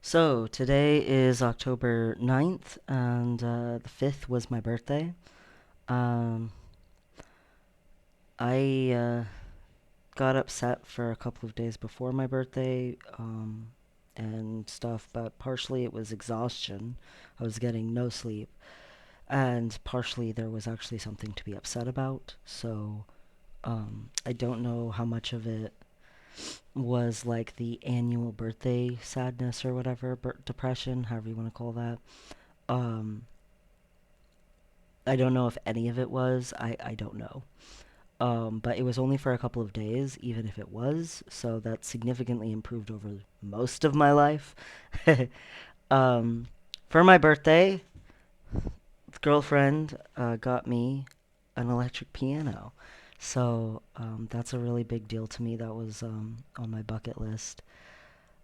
So, today is October 9th, and the 5th was my birthday. Um, I got upset for a couple of days before my birthday and stuff, but partially it was exhaustion. I was getting no sleep, and partially there was actually something to be upset about. So, I don't know how much of it was like the annual birthday sadness or whatever, depression, however you want to call that. Um, I don't know if any of it was. I don't know. But it was only for a couple of days, even if it was. So that significantly improved over most of my life. um, for my birthday, the girlfriend got me an electric piano. So that's a really big deal to me. That was on my bucket list.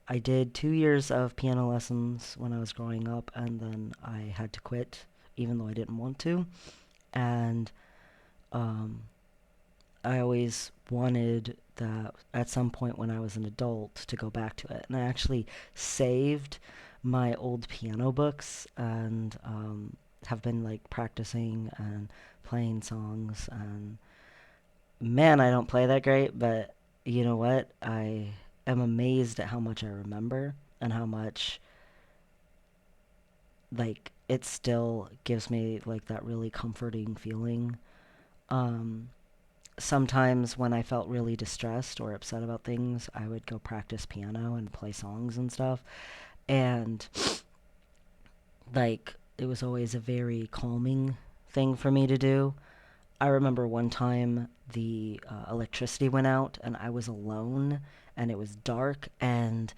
I did 2 years of piano lessons when I was growing up, and then I had to quit, even though I didn't want to. And um, I always wanted that at some point when I was an adult to go back to it. And I actually saved my old piano books and have been like practicing and playing songs. And man, I don't play that great, but you know what? I am amazed at how much I remember and how much like it still gives me like that really comforting feeling. Um, Sometimes when I felt really distressed or upset about things, I would go practice piano and play songs and stuff. And like it was always a very calming thing for me to do. I remember one time the electricity went out and I was alone and it was dark and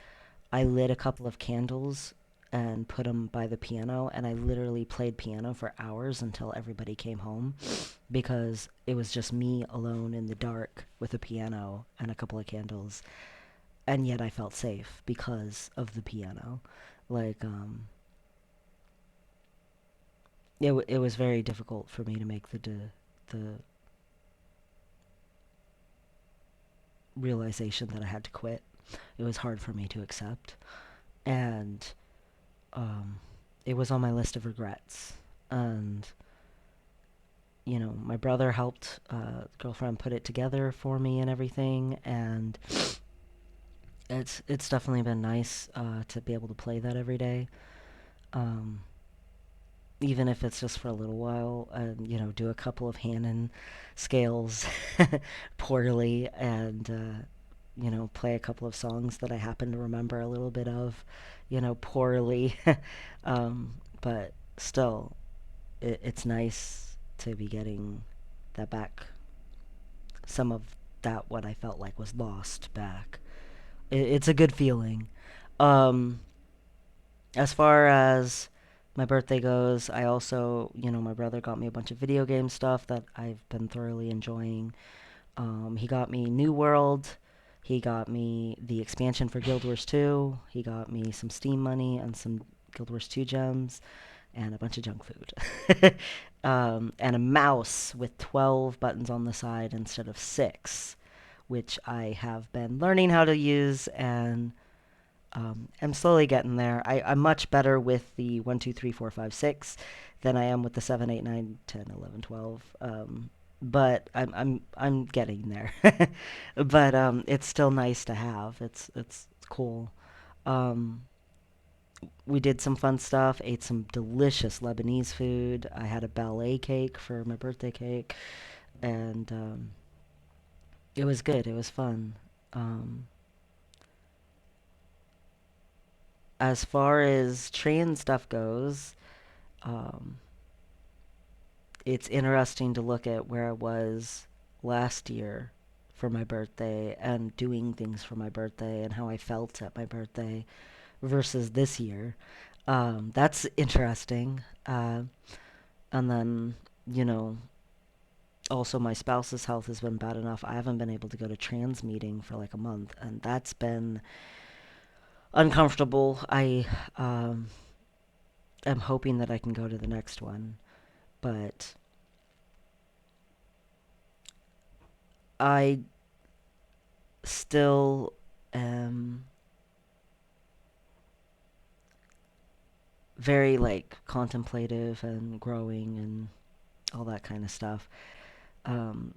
I lit a couple of candles and put them by the piano, and I literally played piano for hours until everybody came home because it was just me alone in the dark with a piano and a couple of candles, and yet I felt safe because of the piano. Like it was very difficult for me to make the realization that I had to quit. It was hard for me to accept, and um, it was on my list of regrets. And my brother helped girlfriend put it together for me and everything, and it's definitely been nice to be able to play that every day, um, even if it's just for a little while, and do a couple of Hanon scales poorly, and play a couple of songs that I happen to remember a little bit of, poorly, but still, it's nice to be getting that back, some of that what I felt like was lost back. It's a good feeling. Um, as far as my birthday goes, I also, my brother got me a bunch of video game stuff that I've been thoroughly enjoying. He got me New World. He got me the expansion for Guild Wars 2. He got me some Steam money and some Guild Wars 2 gems and a bunch of junk food. And a mouse with 12 buttons on the side instead of 6, which I have been learning how to use, and I'm slowly getting there. I'm much better with the 1, 2, 3, 4, 5, 6 than I am with the 7, 8, 9, 10, 11, 12. But I'm getting there. But it's still nice to have. It's cool. Um, we did some fun stuff, ate some delicious Lebanese food. I had a ballet cake for my birthday cake, and it was good. It was fun. Um, as far as trans stuff goes, um, it's interesting to look at where I was last year for my birthday and doing things for my birthday and how I felt at my birthday versus this year. That's interesting. And then, you know, also my spouse's health has been bad enough. I haven't been able to go to trans meeting for like a month, and that's been uncomfortable. I um, am hoping that I can go to the next one, but I still am very like contemplative and growing and all that kind of stuff. Um,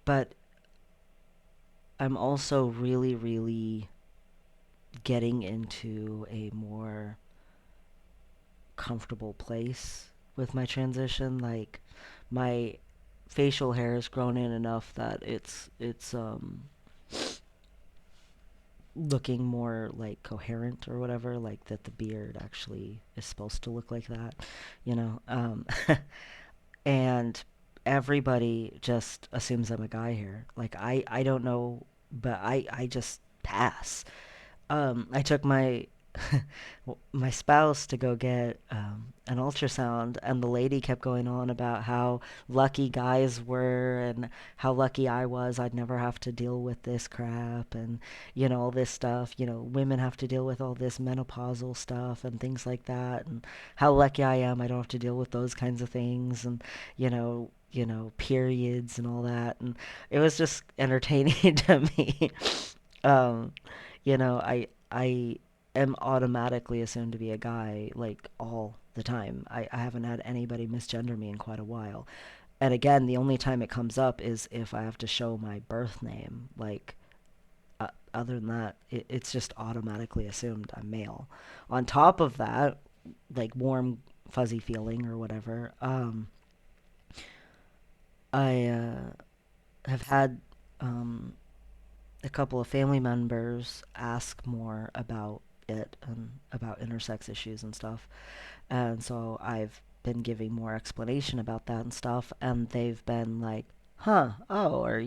but I'm also really, really getting into a more comfortable place with my transition. Like my facial hair has grown in enough that it's looking more like coherent or whatever, like that the beard actually is supposed to look like that, you know. And everybody just assumes I'm a guy here. Like I don't know, but I just pass. I took my my spouse to go get an ultrasound, and the lady kept going on about how lucky guys were and how lucky I was. I'd never have to deal with this crap and all this stuff. Women have to deal with all this menopausal stuff and things like that, and how lucky I am. I don't have to deal with those kinds of things, and periods and all that. And it was just entertaining to me. Um, I am automatically assumed to be a guy like all the time. I haven't had anybody misgender me in quite a while. And again, the only time it comes up is if I have to show my birth name. Like, other than that, it's just automatically assumed I'm male. On top of that, like warm, fuzzy feeling or whatever, I have had um, a couple of family members ask more about it and about intersex issues and stuff. And so I've been giving more explanation about that and stuff. And they've been like, huh, oh, or,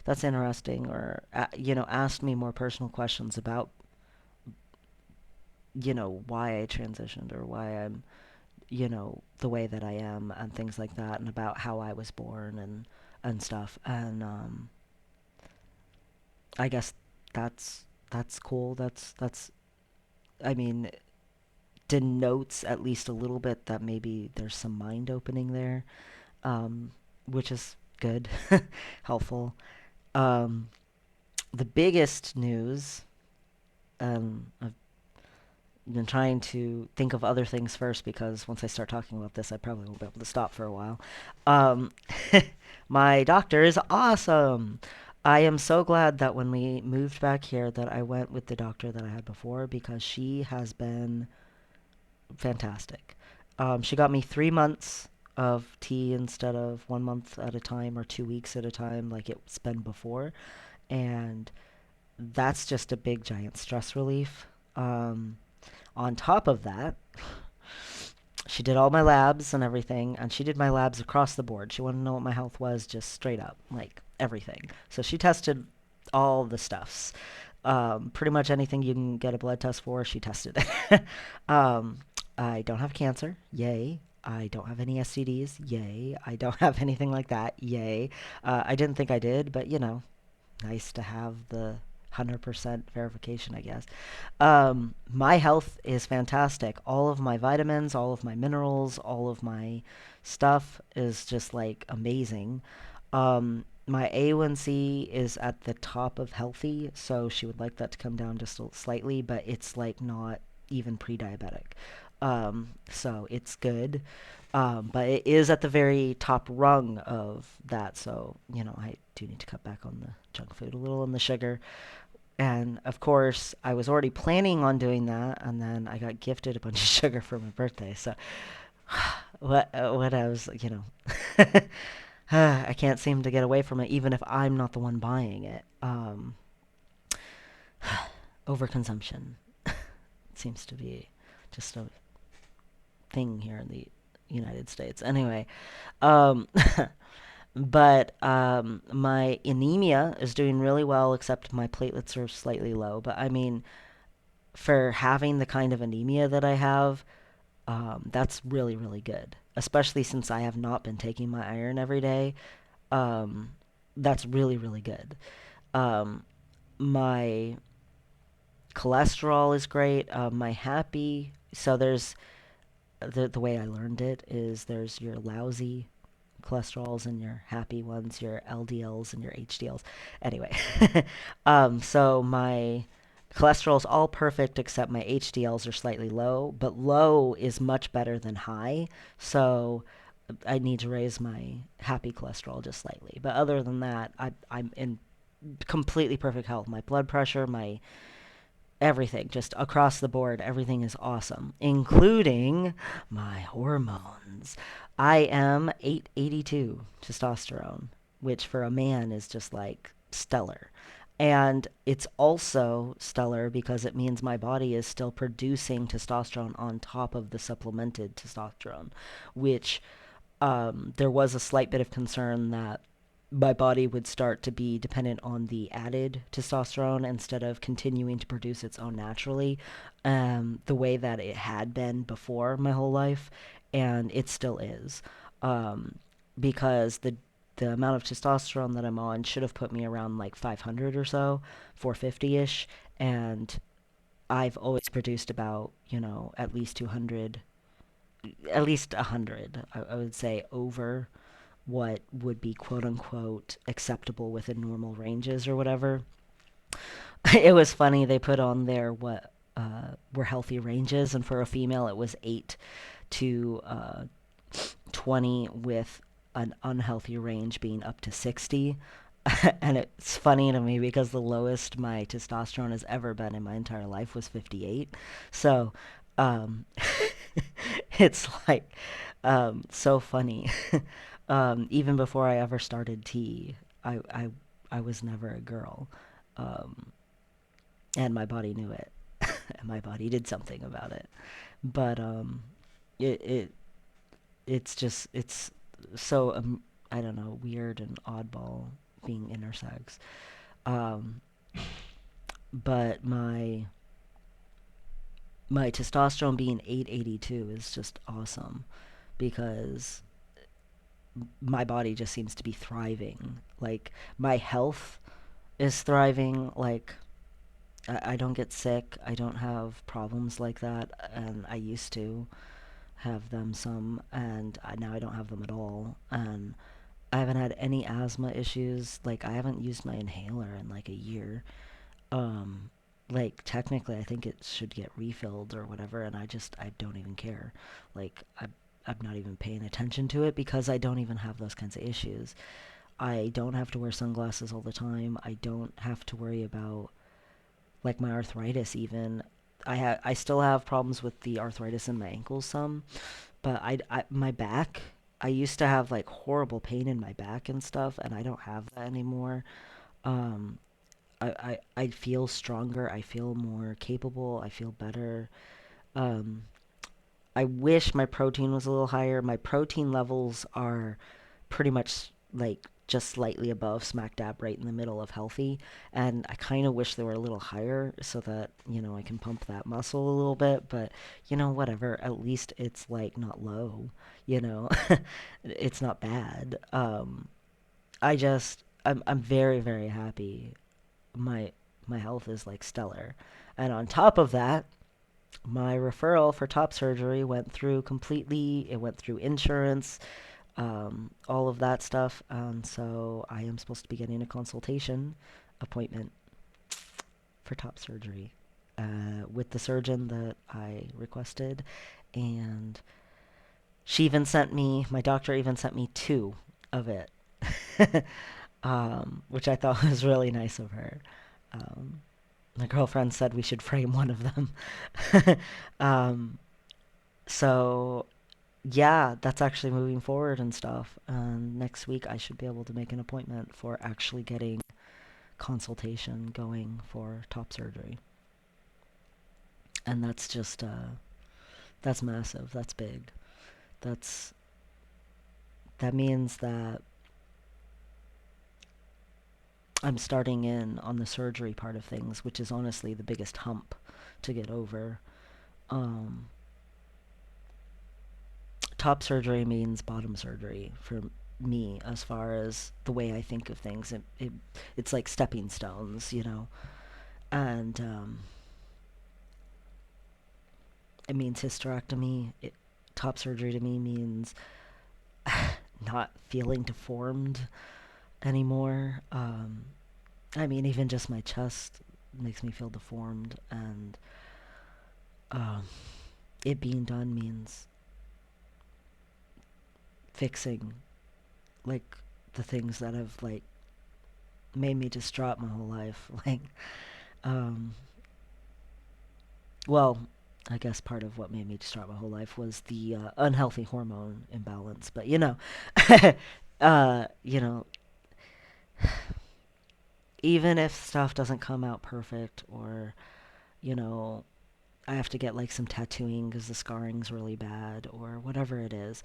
that's interesting. Or, asked me more personal questions about, why I transitioned or why I'm, the way that I am and things like that and about how I was born and stuff. And, I guess that's cool. That's I mean, denotes at least a little bit that maybe there's some mind opening there, um, which is good, helpful. Um, the biggest news, I've been trying to think of other things first because once I start talking about this, I probably won't be able to stop for a while. Um, my doctor is awesome. I am so glad that when we moved back here that I went with the doctor that I had before because she has been fantastic. She got me 3 months of tea instead of 1 month at a time or 2 weeks at a time like it's been before. And that's just a big giant stress relief. On top of that, she did all my labs and everything, and she did my labs across the board. She wanted to know what my health was just straight up, like everything. So she tested all the stuffs. Pretty much anything you can get a blood test for, she tested it. um, I don't have cancer. Yay. I don't have any STDs. Yay. I don't have anything like that. Yay. I didn't think I did, but nice to have the 100% verification, I guess. My health is fantastic. All of my vitamins, all of my minerals, all of my stuff is just like amazing. My A1C is at the top of healthy, so she would like that to come down just slightly, but it's like not even pre-diabetic. So it's good. But it is at the very top rung of that, so I do need to cut back on the junk food a little and the sugar. And of course, I was already planning on doing that, and then I got gifted a bunch of sugar for my birthday. So what I was, I can't seem to get away from it, even if I'm not the one buying it. Overconsumption seems to be just a thing here in the United States. Anyway, um, but my anemia is doing really well, except my platelets are slightly low. But I mean, for having the kind of anemia that I have, that's really, really good. Especially since I have not been taking my iron every day. Um, that's really, really good. Um, my cholesterol is great. My happy, so there's the way I learned it is there's your lousy cholesterols and your happy ones, your LDLs and your HDLs. Anyway, so my Cholesterol's all perfect except my HDLs are slightly low, but low is much better than high. So I need to raise my happy cholesterol just slightly. But other than that, I'm in completely perfect health. My blood pressure, my everything, just across the board, everything is awesome, including my hormones. I am 882 testosterone, which for a man is just like stellar. And it's also stellar because it means my body is still producing testosterone on top of the supplemented testosterone, which there was a slight bit of concern that my body would start to be dependent on the added testosterone instead of continuing to produce its own naturally, the way that it had been before my whole life, and it still is, um, because the amount of testosterone that I'm on should have put me around like 500 or so, 450 ish, and I've always produced about at least 200, at least 100. I would say over what would be quote unquote acceptable within normal ranges or whatever. It was funny, they put on there what were healthy ranges, and for a female it was 8 to 20, with an unhealthy range being up to 60. And it's funny to me because the lowest my testosterone has ever been in my entire life was 58. So um, it's like so funny. Even before I ever started tea, I was never a girl, um, and my body knew it, and my body did something about it. But it it it's just it's so I don't know, weird and oddball being intersex. Um, but my testosterone being 882 is just awesome because my body just seems to be thriving. Like my health is thriving. Like I don't get sick. I don't have problems like that, and I used to have them some, and now I don't have them at all. And I haven't had any asthma issues. Like I haven't used my inhaler in like a year. Um, like technically, I think it should get refilled or whatever, and I don't even care. Like I'm not even paying attention to it because I don't even have those kinds of issues. I don't have to wear sunglasses all the time. I don't have to worry about like my arthritis even. I still have problems with the arthritis in my ankles some, but my back, I used to have like horrible pain in my back and stuff, and I don't have that anymore. Um, I feel stronger. I feel more capable. I feel better. Um, I wish my protein was a little higher. My protein levels are pretty much like just slightly above, smack dab right in the middle of healthy. And I kind of wish they were a little higher so that, I can pump that muscle a little bit. But, whatever. At least it's like not low, you know? It's not bad. I'm very, very happy. My, my health is like stellar. And on top of that, my referral for top surgery went through completely. It went through insurance, all of that stuff. And so I am supposed to be getting a consultation appointment for top surgery with the surgeon that I requested. And my doctor even sent me two of it, which I thought was really nice of her. Um, my girlfriend said we should frame one of them. um, so yeah, that's actually moving forward and stuff. And next week I should be able to make an appointment for actually getting consultation going for top surgery. And that's just that's massive. That's big. That's that means that I'm starting in on the surgery part of things, which is honestly the biggest hump to get over. Um, top surgery means bottom surgery for me as far as the way I think of things. It's like stepping stones. And it means hysterectomy. Top surgery to me means not feeling deformed anymore. I mean, even just my chest. makes me feel deformed, and um, it being done means fixing like the things that have like made me distraught my whole life. Like, um, well, I guess part of what made me distraught my whole life was the unhealthy hormone imbalance. But you know, even if stuff doesn't come out perfect, or you know, I have to get like some tattooing because the scarring's really bad, or whatever it is,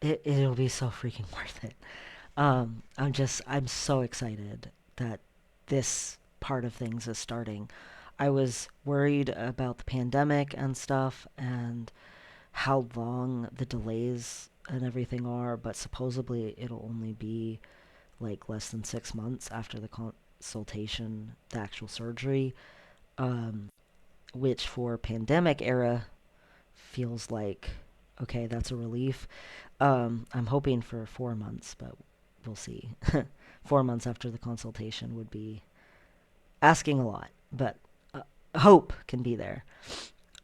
it'll be so freaking worth it. I'm so excited that this part of things is starting. I was worried about the pandemic and stuff and how long the delays and everything are, but supposedly it'll only be like less than 6 months after the consultation, the actual surgery, um, which for pandemic era feels like okay, that's a relief. I'm hoping for 4 months, but we'll see. 4 months after the consultation would be asking a lot, but uh, hope can be there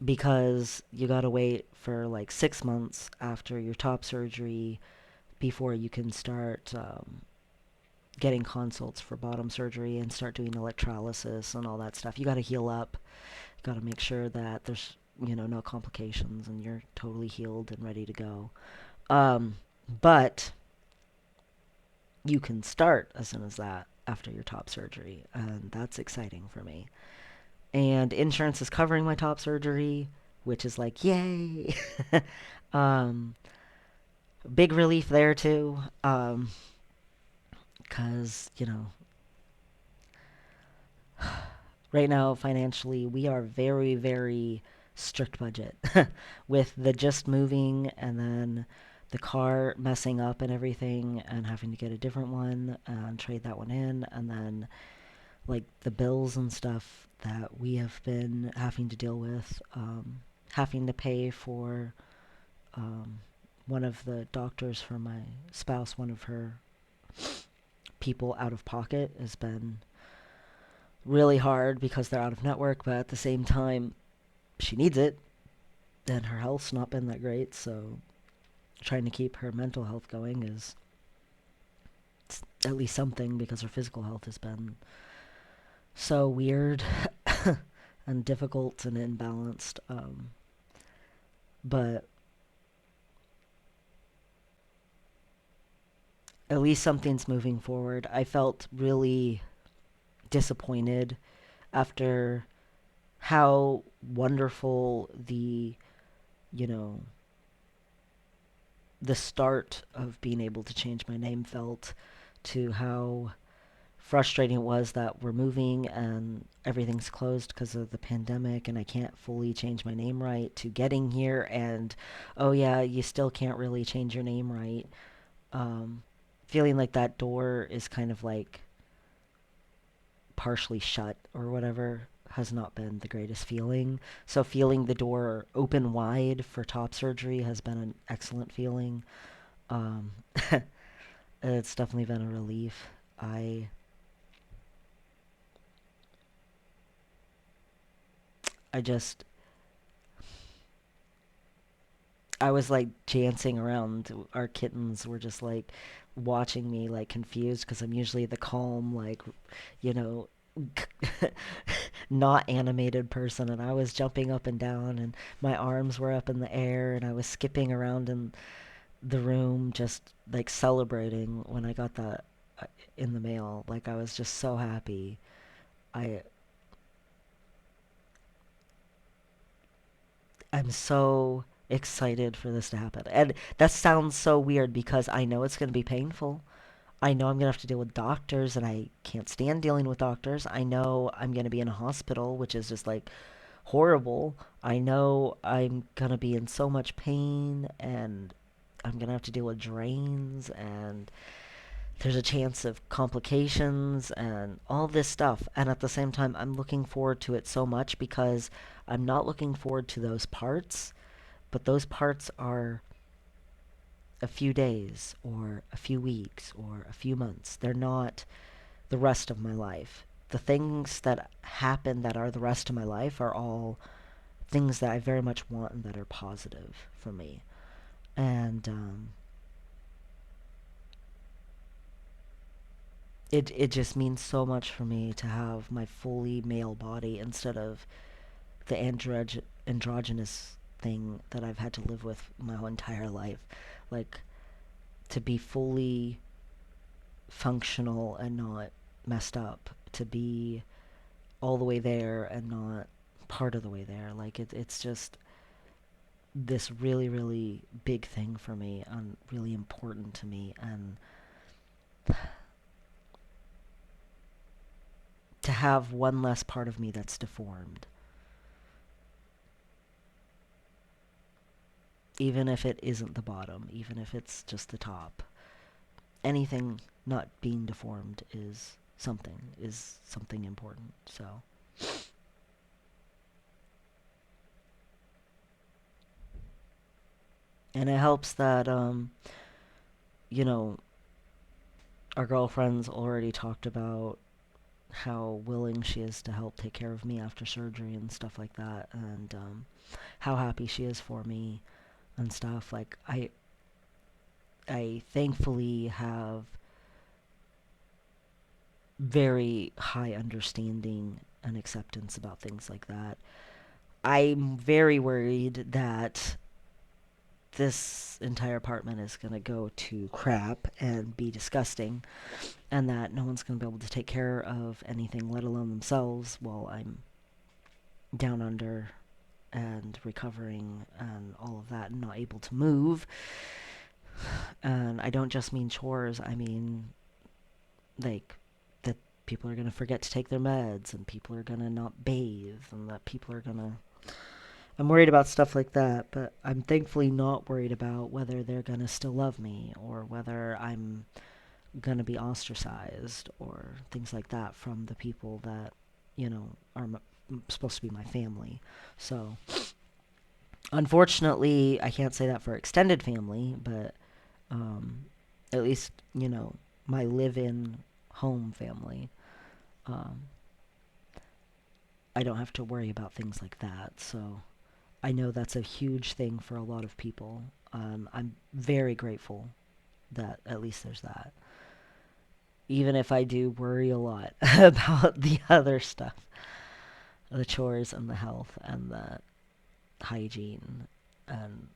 because you gotta wait for like 6 months after your top surgery before you can start getting consults for bottom surgery and start doing electrolysis and all that stuff. You gotta heal up. You gotta make sure that there's no complications and you're totally healed and ready to go. Um, but you can start as soon as that after your top surgery, and that's exciting for me. And insurance is covering my top surgery, which is like yay. um, big relief there too, because right now financially we are very very strict budget with the just moving and then the car messing up and everything and having to get a different one and trade that one in, and then like the bills and stuff that we have been having to deal with, having to pay for um, one of the doctors for my spouse, one of her people out of pocket has been really hard because they're out of network, but at the same time, she needs it, and her health's not been that great, so trying to keep her mental health going is at least something because her physical health has been so weird and difficult and imbalanced. But at least something's moving forward. I felt really disappointed after how wonderful you know, the start of being able to change my name felt, to how frustrating it was that we're moving and everything's closed because of the pandemic and I can't fully change my name right, to getting here and oh yeah, you still can't really change your name right. Um, feeling like that door is kind of like partially shut or whatever has not been the greatest feeling. So feeling the door open wide for top surgery has been an excellent feeling. Um, it's definitely been a relief. I just I was like dancing around. Our kittens were just like watching me like confused because I'm usually the calm like you know not animated person, and I was jumping up and down and my arms were up in the air and I was skipping around in the room just like celebrating when I got that in the mail. Like I was just so happy. I I'm so excited for this to happen. And that sounds so weird because I know it's going to be painful. I know I'm going to have to deal with doctors and I can't stand dealing with doctors. I know I'm going to be in a hospital, which is just like horrible. I know I'm going to be in so much pain and I'm going to have to deal with drains and there's a chance of complications and all this stuff. And at the same time, I'm looking forward to it so much because I'm not looking forward to those parts, but those parts are a few days or a few weeks or a few months. They're not the rest of my life. the things that happen that are the rest of my life are all things that I very much want and that are positive for me. And it just means so much for me to have my fully male body instead of the androgynous thing that I've had to live with my whole entire life. Like, to be fully functional and not messed up, to be all the way there and not part of the way there. Like, it's just this really, really big thing for me and really important to me. And to have one less part of me that's deformed, even if it isn't the bottom, even if it's just the top, anything not being deformed is something important. So and it helps that you know, our girlfriend's already talked about how willing she is to help take care of me after surgery and stuff like that, and how happy she is for me and stuff. Like, I thankfully have very high understanding and acceptance about things like that. I'm very worried that this entire apartment is going to go to crap and be disgusting, and that no one's going to be able to take care of anything, let alone themselves, while I'm down under and recovering and all of that and not able to move. And I don't just mean chores, I mean, like, that people are going to forget to take their meds and people are going to not bathe and that people are going to. I'm worried about stuff like that, but I'm thankfully not worried about whether they're going to still love me or whether I'm going to be ostracized or things like that from the people that, are supposed to be my family. So, unfortunately, I can't say that for extended family, but um, at least, my live in home family, um, I don't have to worry about things like that. So, I know that's a huge thing for a lot of people. I'm very grateful that at least there's that. Even if I do worry a lot about the other stuff, the chores and the health and the hygiene. And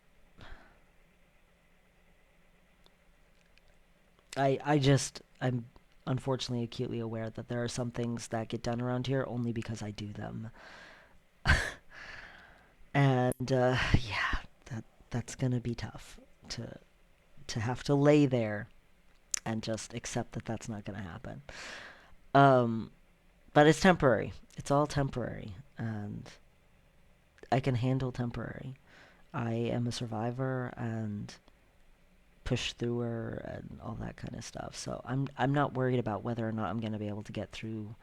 I'm unfortunately acutely aware that there are some things that get done around here only because I do them. And yeah, that's gonna be tough to have to lay there and just accept that that's not gonna happen. Um, but it's temporary. It's all temporary, and I can handle temporary. I am a survivor and push through her and all that kind of stuff. So I'm not worried about whether or not I'm gonna be able to get through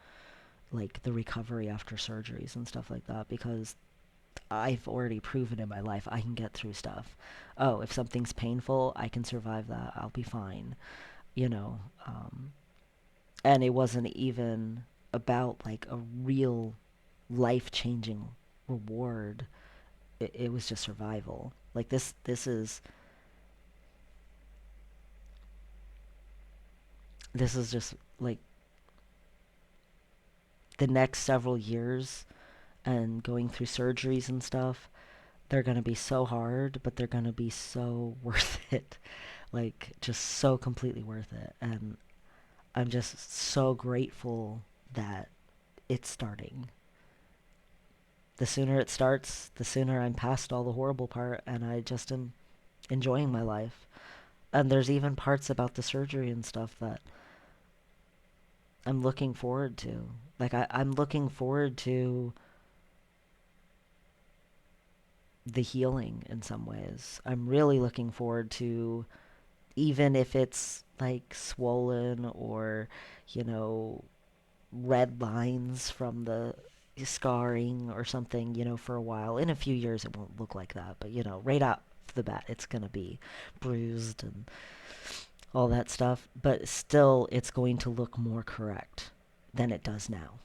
like the recovery after surgeries and stuff like that, because I've already proven in my life I can get through stuff. Oh, if something's painful, I can survive that. I'll be fine. You know, um, and it wasn't even about like a real life-changing reward. It was just survival. Like this is just like the next several years and going through surgeries and stuff. They're gonna be so hard, but they're gonna be so worth it. Like, just so completely worth it. And I'm just so grateful that it's starting. The sooner it starts, the sooner I'm past all the horrible part and I just am enjoying my life. And there's even parts about the surgery and stuff that I'm looking forward to. Like, I'm looking forward to the healing in some ways. I'm really looking forward to, even if it's like swollen or, you know, red lines from the scarring or something, for a while. In a few years, it won't look like that, but, right off the bat, it's going to be bruised and all that stuff. But still, it's going to look more correct than it does now.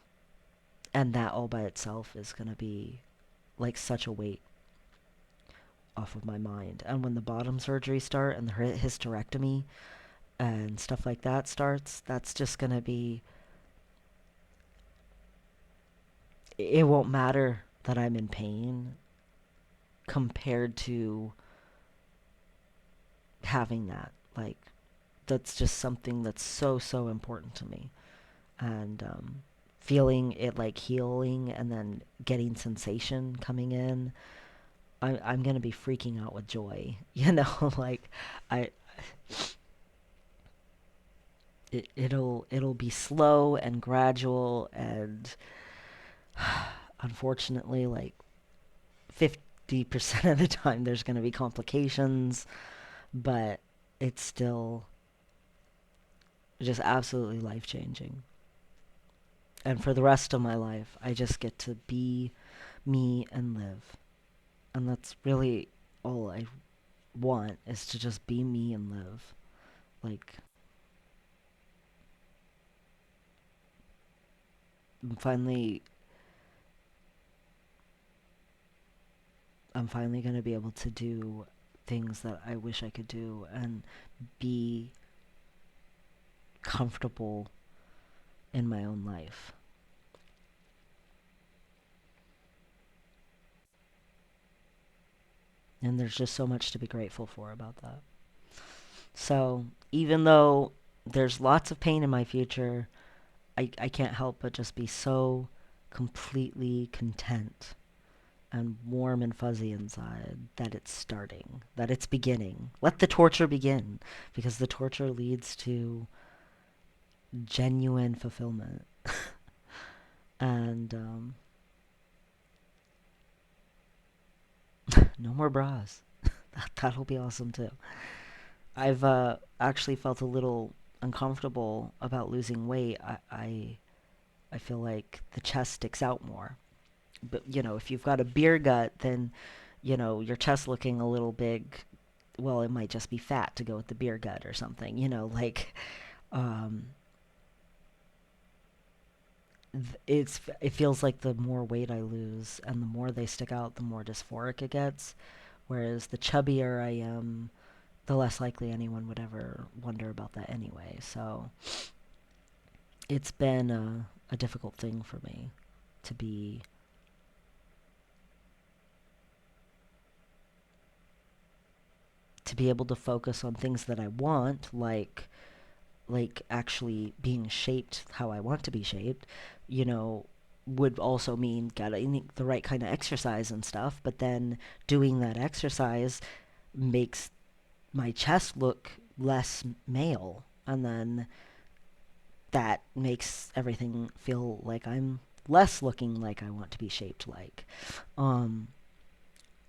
And that all by itself is going to be like such a weight off of my mind. And when the bottom surgery start and the hysterectomy and stuff like that starts, that's just going to be, it won't matter that I'm in pain compared to having that. Like, that's just something that's so, so important to me. And feeling it like healing and then getting sensation coming in, I'm going to be freaking out with joy. You know, like, I, it'll be slow and gradual and unfortunately like 50% of the time there's going to be complications, but it's still just absolutely life changing. And for the rest of my life, I just get to be me and live. And that's really all I want, is to just be me and live. Like, I'm finally I'm finally going to be able to do things that I wish I could do and be comfortable in my own life. And there's just so much to be grateful for about that. So, even though there's lots of pain in my future, I can't help but just be so completely content and warm and fuzzy inside that it's starting, that it's beginning. Let the torture begin, because the torture leads to genuine fulfillment. And no more bras. That'll be awesome too. I've actually felt a little uncomfortable about losing weight. I feel like the chest sticks out more. But you know, if you've got a beer gut, then you know your chest looking a little big. Well, it might just be fat to go with the beer gut or something. You know, like um, it feels like the more weight I lose and the more they stick out, the more dysphoric it gets. Whereas the chubbier I am, the less likely anyone would ever wonder about that anyway. So it's been a difficult thing for me to be able to focus on things that I want, like actually being shaped how I want to be shaped, you know, would also mean getting the right kind of exercise and stuff. But then doing that exercise makes my chest look less male, and then that makes everything feel like I'm less looking like I want to be shaped like. Um,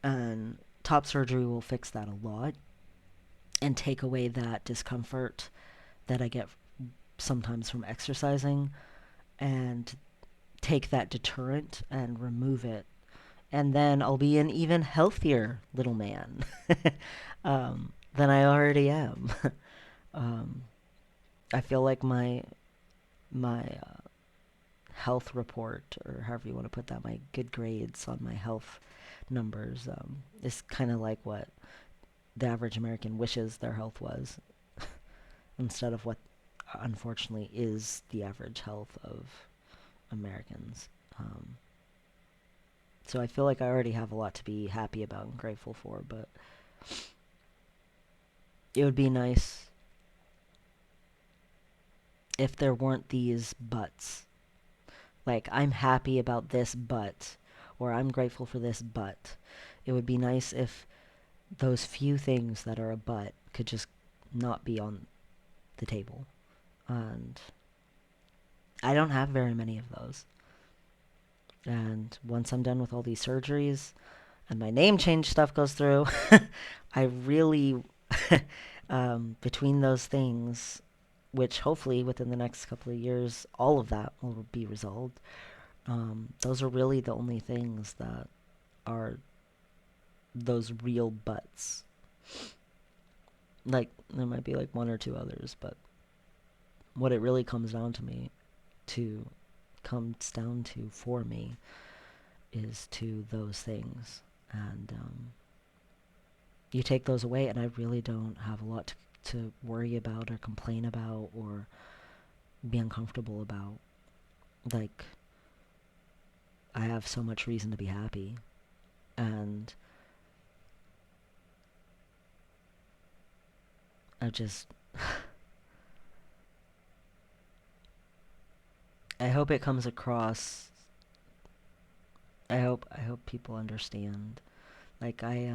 and top surgery will fix that a lot and take away that discomfort that I get sometimes from exercising and take that deterrent and remove it. And then I'll be an even healthier little man than I already am. um, I feel like my health report, or however you want to put that, my good grades on my health numbers, is kind of like what the average American wishes their health was, instead of what unfortunately is the average health of Americans. Um, so I feel like I already have a lot to be happy about and grateful for, but it would be nice if there weren't these buts. Like, I'm happy about this but, or I'm grateful for this but. It would be nice if those few things that are a but could just not be on the table. And I don't have very many of those. And once I'm done with all these surgeries and my name change stuff goes through, I really, between those things, which hopefully within the next couple of years, all of that will be resolved. Those are really the only things that are those real buts. Like, there might be like one or two others, but what it really comes down to me to comes down to for me is to those things. And you take those away, and I really don't have a lot to worry about or complain about or be uncomfortable about. Like, I have so much reason to be happy. And I just... I hope it comes across. I hope people understand. Like, I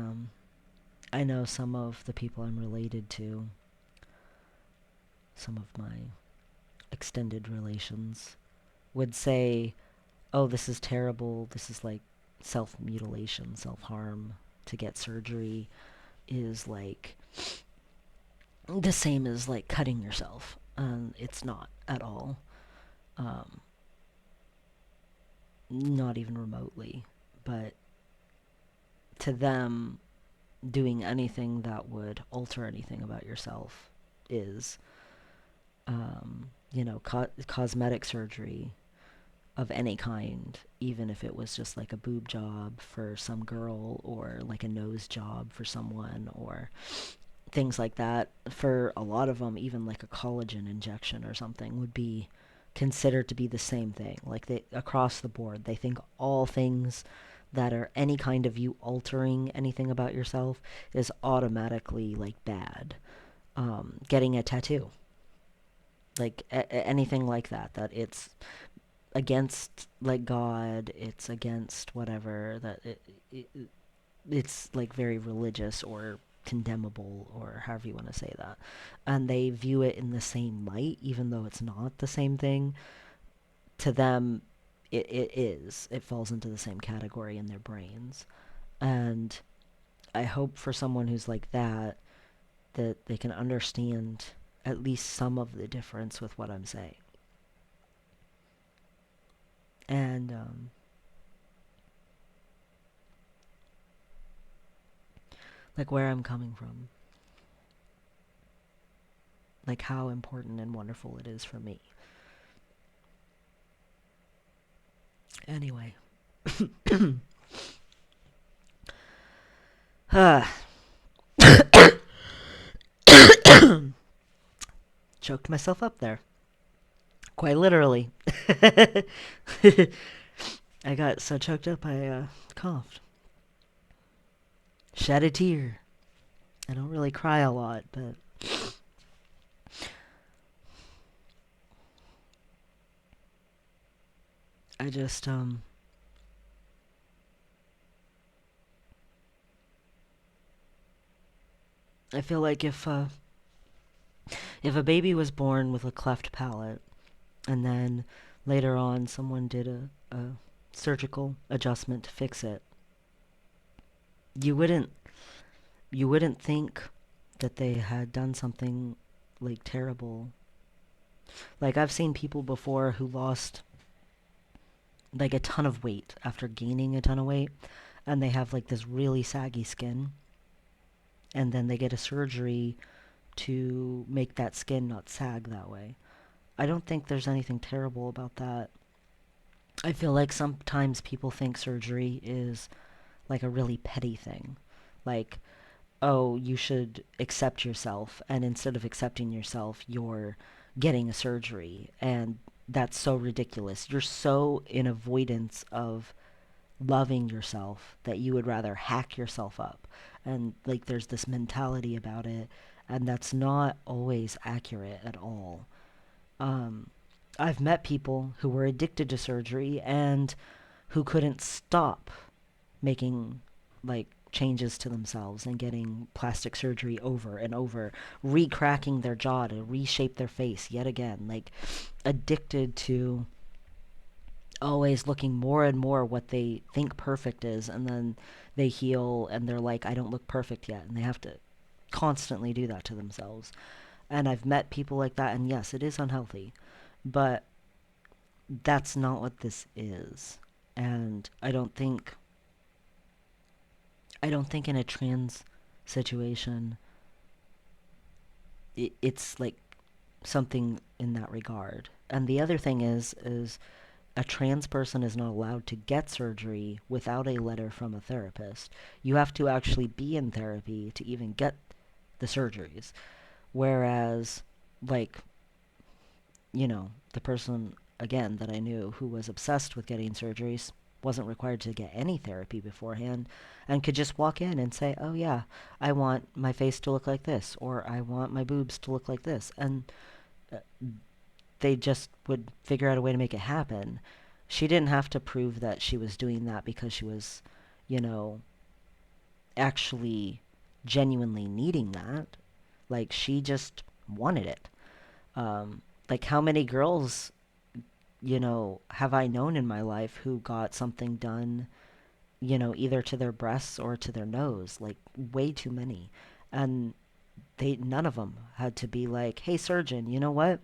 know some of the people I'm related to, some of my extended relations, would say, oh, this is terrible, this is like self-mutilation, self-harm, to get surgery is like the same as like cutting yourself. It's not at all. Um, Not even remotely. But to them, doing anything that would alter anything about yourself is, cosmetic surgery of any kind, even if it was just like a boob job for some girl or like a nose job for someone or things like that. For a lot of them, even like a collagen injection or something would be considered to be the same thing. Like they across the board, they think all things that are any kind of you altering anything about yourself is automatically like bad. Getting a tattoo, like anything like that, that it's against like God, it's against whatever, that it it's like very religious or condemnable or however you want to say that. And they view it in the same light, even though it's not the same thing. To them, it is. It falls into the same category in their brains. And I hope for someone who's like that, that they can understand at least some of the difference with what I'm saying. And like where I'm coming from, like how important and wonderful it is for me. Anyway, choked myself up there. Quite literally. I got so choked up I coughed. Shed a tear. I don't really cry a lot, but I just I feel like if a baby was born with a cleft palate and then later on someone did a surgical adjustment to fix it, you wouldn't you wouldn't think that they had done something like terrible. Like I've seen people before who lost like a ton of weight after gaining a ton of weight, and they have like this really saggy skin, and then they get a surgery to make that skin not sag that way. I don't think there's anything terrible about that. I feel like sometimes people think surgery is like a really petty thing. Like, oh, you should accept yourself, and instead of accepting yourself, you're getting a surgery. And that's so ridiculous. You're so in avoidance of loving yourself that you would rather hack yourself up. And like there's this mentality about it, and that's not always accurate at all. Um, I've met people who were addicted to surgery and who couldn't stop making like changes to themselves and getting plastic surgery over and over, re-cracking their jaw to reshape their face yet again, like addicted to always looking more and more what they think perfect is, and then they heal and they're like, I don't look perfect yet, and they have to constantly do that to themselves. And I've met people like that, and yes, it is unhealthy, but that's not what this is. And I don't think in a trans situation it's like something in that regard. And the other thing is a trans person is not allowed to get surgery without a letter from a therapist. You have to actually be in therapy to even get the surgeries. Whereas, like, the person, again, that I knew who was obsessed with getting surgeries wasn't required to get any therapy beforehand and could just walk in and say, oh, yeah, I want my face to look like this, or I want my boobs to look like this. And uh, they just would figure out a way to make it happen. She didn't have to prove that she was doing that because she was, you know, actually genuinely needing that. Like, she just wanted it. Like, how many girls, have I known in my life who got something done, either to their breasts or to their nose? Like, way too many. And none of them had to be like, hey, surgeon, you know what?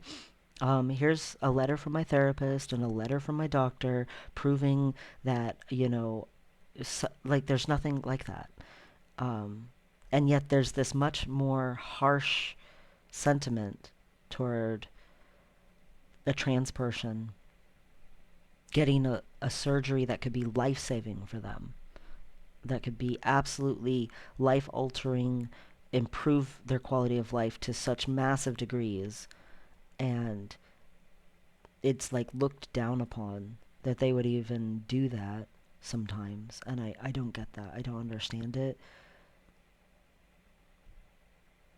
Here's a letter from my therapist and a letter from my doctor proving that, like, there's nothing like that. Um, and yet there's this much more harsh sentiment toward a trans person getting a surgery that could be life saving for them, that could be absolutely life altering, improve their quality of life to such massive degrees. And it's like looked down upon that they would even do that sometimes. And I don't get that. I don't understand it.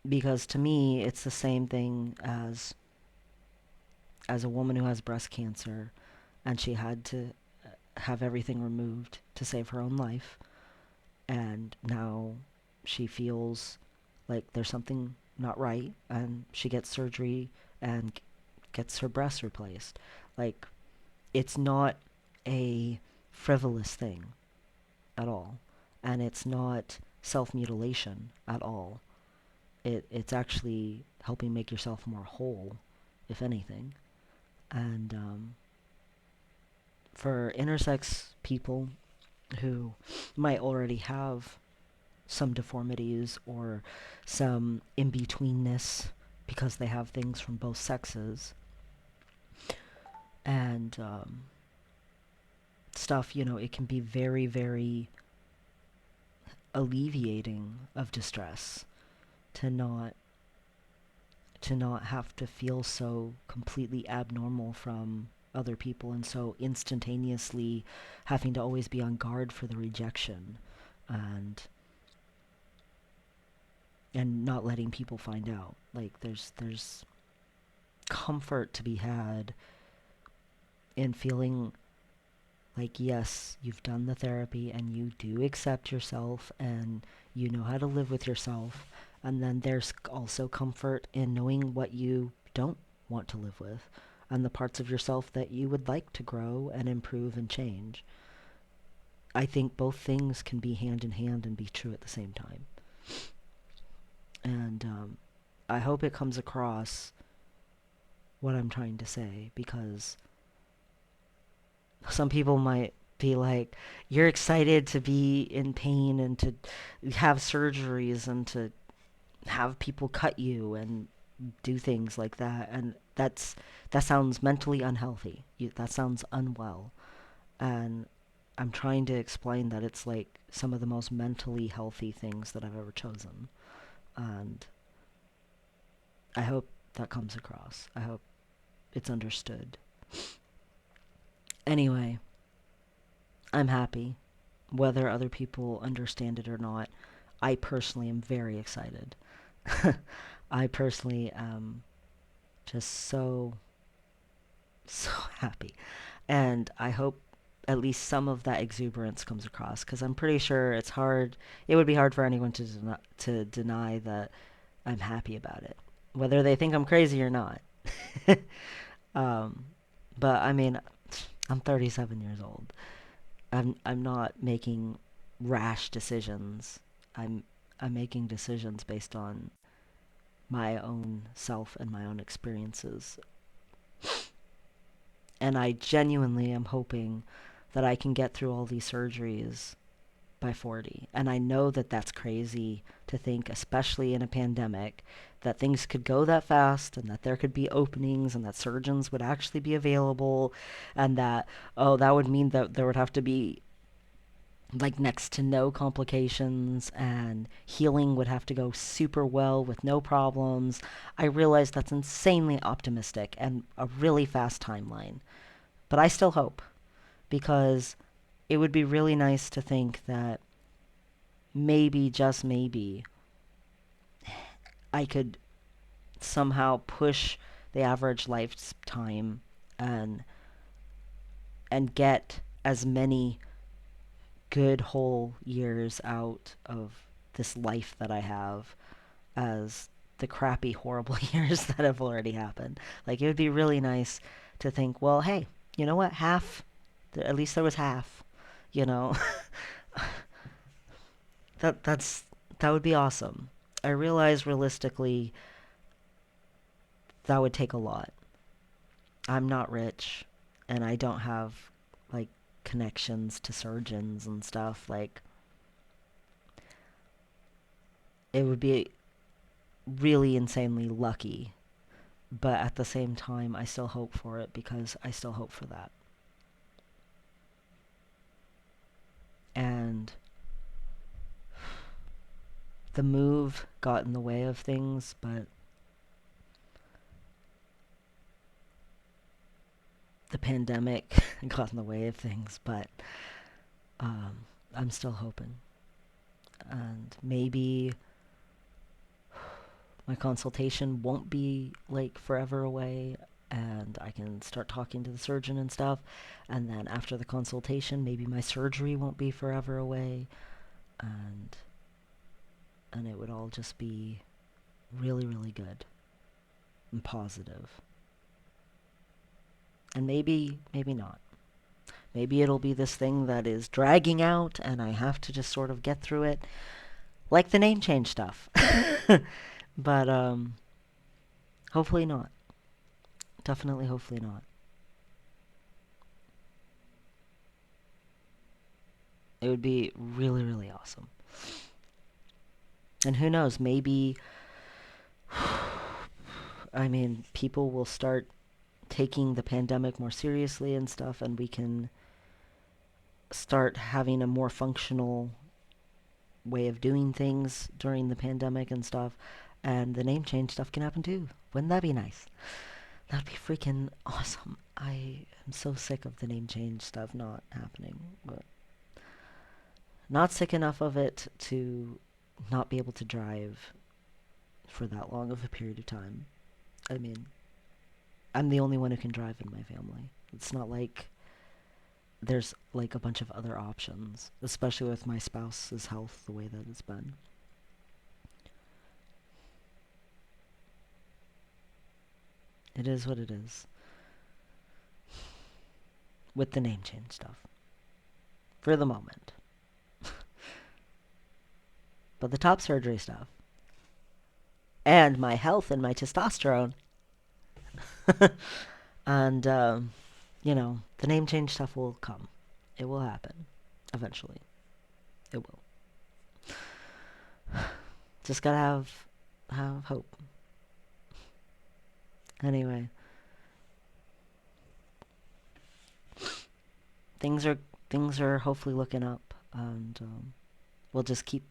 Because to me, it's the same thing as a woman who has breast cancer and she had to have everything removed to save her own life. And now she feels like there's something not right and she gets surgery and gets her breasts replaced. Like, it's not a frivolous thing at all. And it's not self-mutilation at all. It's actually helping make yourself more whole, if anything. And for intersex people who might already have some deformities or some in-betweenness because they have things from both sexes and stuff, it can be very, very alleviating of distress to not have to feel so completely abnormal from other people and so instantaneously having to always be on guard for the rejection and not letting people find out. Like, there's comfort to be had in feeling like, yes, you've done the therapy and you do accept yourself and you know how to live with yourself. And then there's also comfort in knowing what you don't want to live with and the parts of yourself that you would like to grow and improve and change. I think both things can be hand in hand and be true at the same time. And I hope it comes across what I'm trying to say because some people might be like, you're excited to be in pain and to have surgeries and to have people cut you and do things like that. And that sounds mentally unhealthy. That sounds unwell. And I'm trying to explain that it's like some of the most mentally healthy things that I've ever chosen. And I hope that comes across. I hope it's understood. Anyway, I'm happy. Whether other people understand it or not, I personally am very excited. I personally am just so happy. And I hope at least some of that exuberance comes across because I'm pretty sure it would be hard for anyone to deny that I'm happy about it, whether they think I'm crazy or not. um, but I mean, I'm 37 years old. I'm not making rash decisions. I'm I'm making decisions based on my own self and my own experiences. And I genuinely am hoping that I can get through all these surgeries by 40. And I know that that's crazy to think, especially in a pandemic, that things could go that fast and that there could be openings and that surgeons would actually be available and that, oh, that would mean that there would have to be like next to no complications and healing would have to go super well with no problems. I realize that's insanely optimistic and a really fast timeline. But I still hope because it would be really nice to think that maybe, just maybe, I could somehow push the average lifetime and get as many good whole years out of this life that I have as the crappy, horrible years that have already happened. Like, it would be really nice to think, well, hey, you know what? Half, at least there was half, you know? That's that would be awesome. I realize realistically that would take a lot. I'm not rich and I don't have like connections to surgeons and stuff. Like, it would be really insanely lucky, but at the same time I still hope for it because I still hope for that. And the move got in the way of things, but the pandemic got in the way of things, but um, I'm still hoping. And maybe my consultation won't be like forever away and I can start talking to the surgeon and stuff. And then after the consultation, maybe my surgery won't be forever away and it would all just be really, really good and positive. And maybe not. Maybe it'll be this thing that is dragging out and I have to just sort of get through it, like the name change stuff. But hopefully not. Definitely, hopefully not. It would be really, really awesome. And who knows, maybe, I mean, people will start taking the pandemic more seriously and stuff, and we can start having a more functional way of doing things during the pandemic and stuff. And the name change stuff can happen too. Wouldn't that be nice? That'd be freaking awesome. I am so sick of the name change stuff not happening, but not sick enough of it to not be able to drive for that long of a period of time. I mean, I'm the only one who can drive in my family. It's not like there's like a bunch of other options, especially with my spouse's health the way that it's been. It is what it is with the name change stuff for the moment. But the top surgery stuff and my health and my testosterone and the name change stuff will come. It will happen eventually. It will. Just gotta have hope. Anyway, things are things are hopefully looking up, and we'll just keep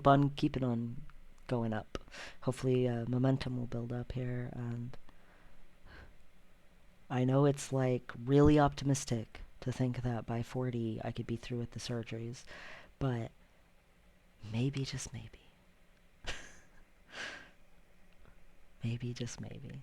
on keeping on going up. Hopefully, momentum will build up here, and I know it's like really optimistic to think that by 40 I could be through with the surgeries, but maybe just maybe, maybe just maybe.